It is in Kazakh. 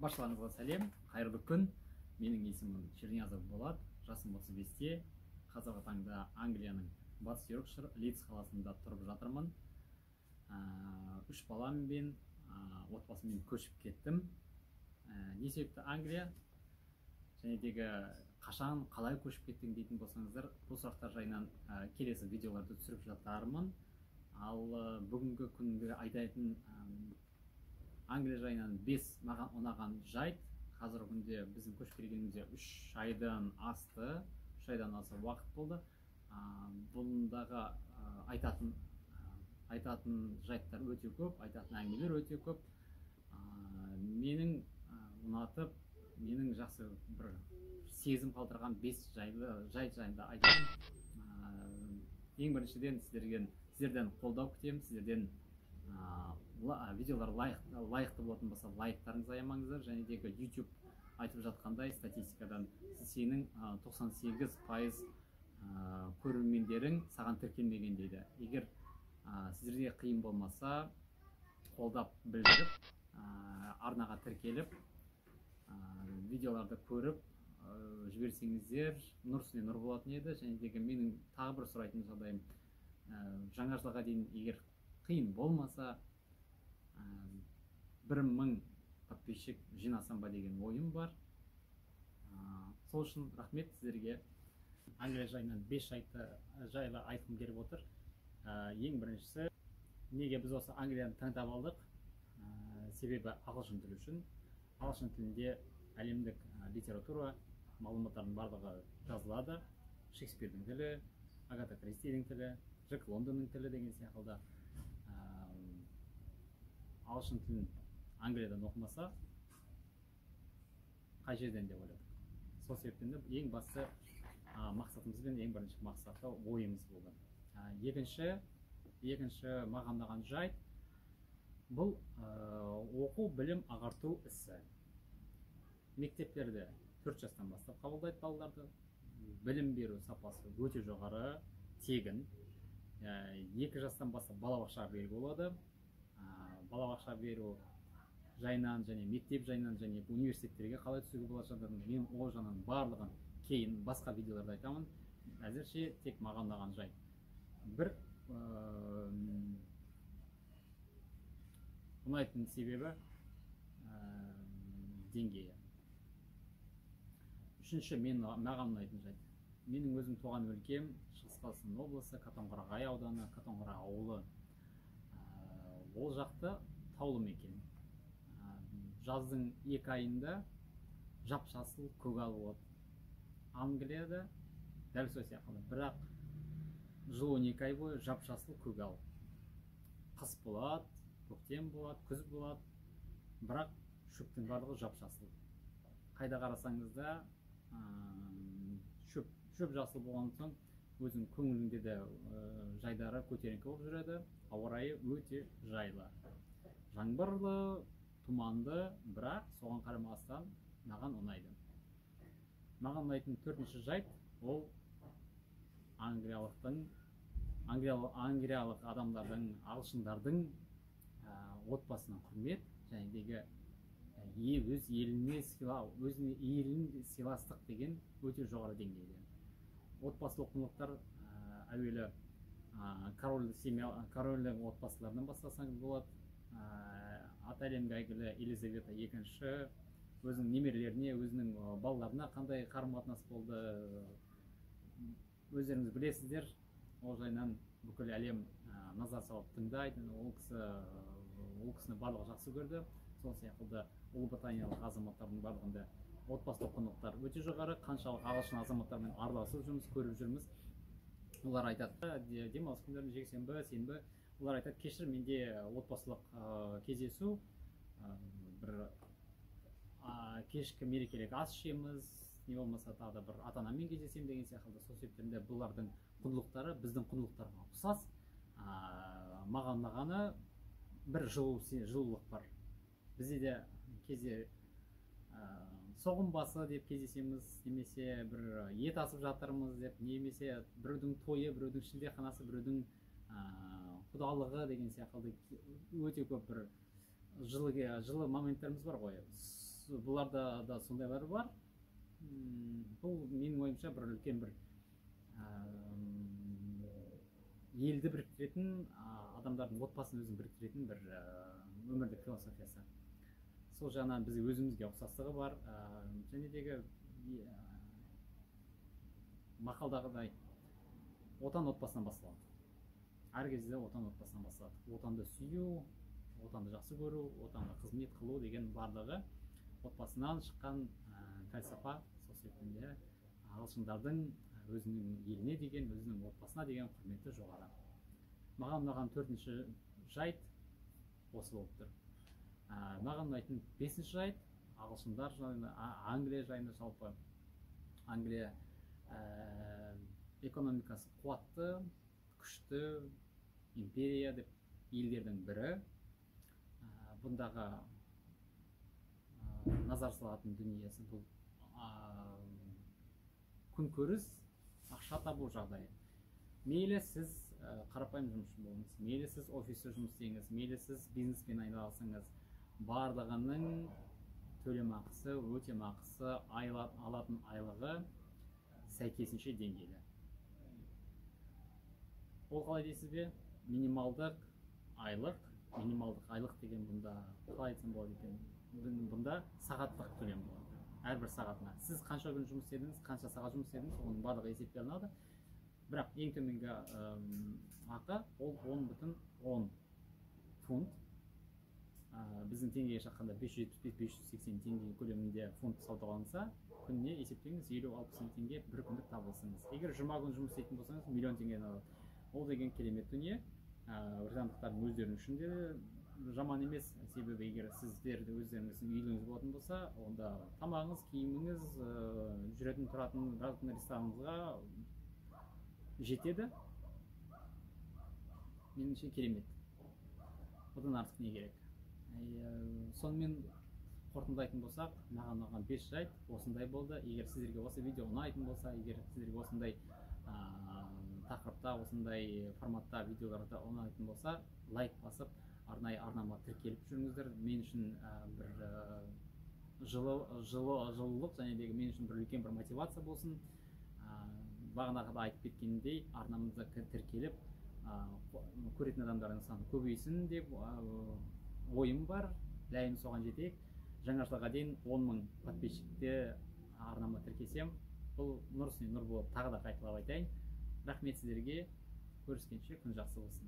Баршаларыңызға сәлем, қайырлы күн. Менің есімім Черниязов Болат, жасым 35-те. Қазіргі таңда Англияның батыс Йоркшир Лидс қаласында тұрып жатырмын. 3 баламмен, отбасыммен көшіп кеттім. Не себепті Англия? Және дегі қашан, қалай көшіп кеттің дейтін болсаңыздар, бұл сұрақтар жайынан келесі видеоларды түсіріп жатармын. Ал бүгінгі күнгі айтатын Англия жайынан 5 маған ұнаған жайт. Қазіргі күнде біздің көшіп келгенімізде 3 айдан асты, 3 айдан аса уақыт болды. Бұндағы айтатын жайттар өте көп, айтатын әңгімелер өте көп. Менің ұнатып, менің жақсы бір сезім қалдырған 5 жайт жайында айтайын. Ең біріншіден сіздерден қолдау күтемін, сіздерден видеолар лайықты болатын болса лайктарыңызды аямаңыздар. Және де YouTube айтып жатқандай статистикадан сенің 98% көрермендерің саған тіркелмеген дейді. Егер сіздерге қиын болмаса, қолдап білдіріп, арнаға тіркеліп, видеоларды көріп жіберсеңіздер, нұр үстіне нұр болатын еді. Және де менің тағы бір сұрайтын жағдайым, жаңа жылға дейін егер қиын болмаса 1000 подписчик жинасам ба деген ойым бар. Сол үшін рахмет сіздерге. Англия жайынан 5 жайты жайлы айтқым келіп отыр. Ең біріншісі, неге біз осы Англияны таңдап алдық? Себебі ағылшын тілі үшін. Ағылшын тілінде әлемдік литература мағлұматтардың барлығы жазылады. Шекспирдің тілі, Агата Кристидің тілі, Джек Лондонның тілі деген сияқты. Ағылшын тілін Англиядан оқымаса, қай жерден деп ойладық. Сол себептен ең басты мақсатымыз бен ең бірінші мақсаты ойымыз болды. Екінші маған ұнаған жайт, бұл оқу білім ағарту ісі. Мектептерде 4 жастан бастап қабылдайды балаларды. Білім беру сапасы өте жоғары, тегін. 2 жастан бастап балабақша беруге болады. Балабақша беру жайынан және мектеп жайынан және университеттерге қалай түсуге болады жағдайын мен ол жағынан барлығын кейін басқа видеоларда айтамын. Әзірше тек маған ұнаған жайт. Бір ұнайтын себебі деңгейі. Үшінші маған ұнайтын жайт. Менің өзім туған өлкем Шығыс Қазақстан облысы, Қатонқарағай ауданы, Қатонқара ауылы. Ол жақта таулы мекен. Жаздың 2 айында жап-жасыл көгал болады. Англияда дәл сол сияқты, бірақ жыл 12 ай бойы жап-жасыл көгал. Қыс болады, көктем болады, күз болады, бірақ шөптің барлығы жап-жасыл. Қайда қарасаңыз да шөп жасыл болған соң өзің көңіліңде де жайдары көтеріңкі болып жүреді. Ауа райы өте жайлы. Жаңбырлы, тұманды, бірақ соған қарамастан маған ұнайды. Маған ұнайтын 4-ші жайт, ол англиялық адамдардың, ағылшындардың отбасына құрмет, және де өз еліне сыйластық деген өте жоғары деңгейде. Отбасылық құндылықтар әуелі корольдің отбасыларынан бастасаңыз болады. Ата әлемге әйгілі Елизавета II өзінің немерелеріне, өзінің балаларына қандай қарым-қатынас болды, өздеріңіз білесіздер. Ол жайынан бүкіл әлем назар салып тыңдайды. Ол кісіні барлығы жақсы көрді. Сол сияқты Ұлыбританиялық азаматтардың барлығында отбасылық құндылықтар өте жоғары. Қаншалық ағылшын азаматтармен араласып жүрміз, көріп жүрміз. Олар айтады, демалыс күндерінде жексенбі, сенбі, олар айтады, кешір, менде отбасылық кездесу, бір кешкі мерекелік ас ішеміз, не болмаса тағы да бір ата-анамен кездесем деген сияқты. Сол себептен бұлардың құндылықтары біздің құндылықтарға ұқсас. Маған ұнағаны бір жылулық бар. Бізде де кезде соғым басы деп кездесеміз, немесе бір ет асып жатырмыз деп, немесе біреудің тойы, біреудің шілдеханасы, біреудің құдалығы деген сияқты өте көп бір жылы моменттарымыз бар ғой. бұларда да сондайлар бар. Бұл менің ойымша бір үлкен бір елді біріктіретін, адамдардың отбасын өзін біріктіретін бір өмірлік философиясы. Сол жағынан біз өзімізге ұқсастығы бар. Және дегі мақалдағыдай отан отбасынан басталады. Әр кезде отан отбасынан басталады. Отанды сүю, отанды жақсы көру, отанға қызмет қылу деген барлығы отбасынан шыққан фәлсафа. Сол себептен ағылшындардың өзінің еліне деген, өзінің отбасына деген құрметі жоғары. Маған ұнаған 4-ші жайт осы болып тұр. Маған ұнайтын 5-ші жайт ағылшындар жайында, Англия жайында. Жалпы Англия экономикасы қуатты, күшті империя деп елдердің бірі. Бұндағы назар салатын дүниесі бұл күнкөріс, ақша табу жағдайы. Мейлі сіз қарапайым жұмысшы болыңыз, мейлі сіз офисте жұмыс істеңіз, мейлі сіз бизнеспен айналысыңыз, барлығының төлемақысы, өтемақысы, алатын айлығы сәйкесінше деңгейлі. Ол қалай дейсіз бе? Минималдық айлық деген бұнда қалай айтсам болады екен? Бұнда сағаттық төлем болады. Әрбір сағатына. Сіз қанша күн жұмыс істедіңіз, қанша сағат жұмыс істедіңіз, оның барлығы есепке алынады. Бірақ ең төменгі ақы ол 10,10 фунт. Біздің теңгеге шаққанда 575-580 теңге көлемінде фунт саудаланса, күніне есептеңіз 50-60 теңге бір күндік табылсыңыз. Егер 20 күн жұмыс істейтін болсаңыз, миллион теңгені алады. Ол деген керемет дүние. Британдықтардың өздерінің үшін де жаман емес. Себебі егер сіздерді өздеріңіздің үйлеріңіз болатын болса, онда тамағыңыз, киіміңіз, жүретін тұратын рестораныңызға жетеді. Меніңше керемет. Одан артық не керек? Сонымен қорытындылайтын болсақ, маған ұнаған 5 жайт осындай болды. Егер сіздерге осы видео ұнайтын болса, егер сіздерге осындай тақырыпта, осындай форматта видеоларда ұнайтын болса, лайк басып, арнайы арнама тіркеліп жүріңіздер. Мен үшін бір жылылық және де мен үшін бір үлкен бір мотивация болсын. Бағанағы да айтып кеткенімдей, арнамызда тіркеліп, көретін адамдардың саны көбейсін деп ойым бар. Ләйім соған жетейік. Жаңа жылға дейін 10.000 подписчикте арнама тіркесем, бұл нұр үстіне нұр болып тағы да қайталап айтайын. Рахмет сіздерге. Көріскенше күн жақсы болсын.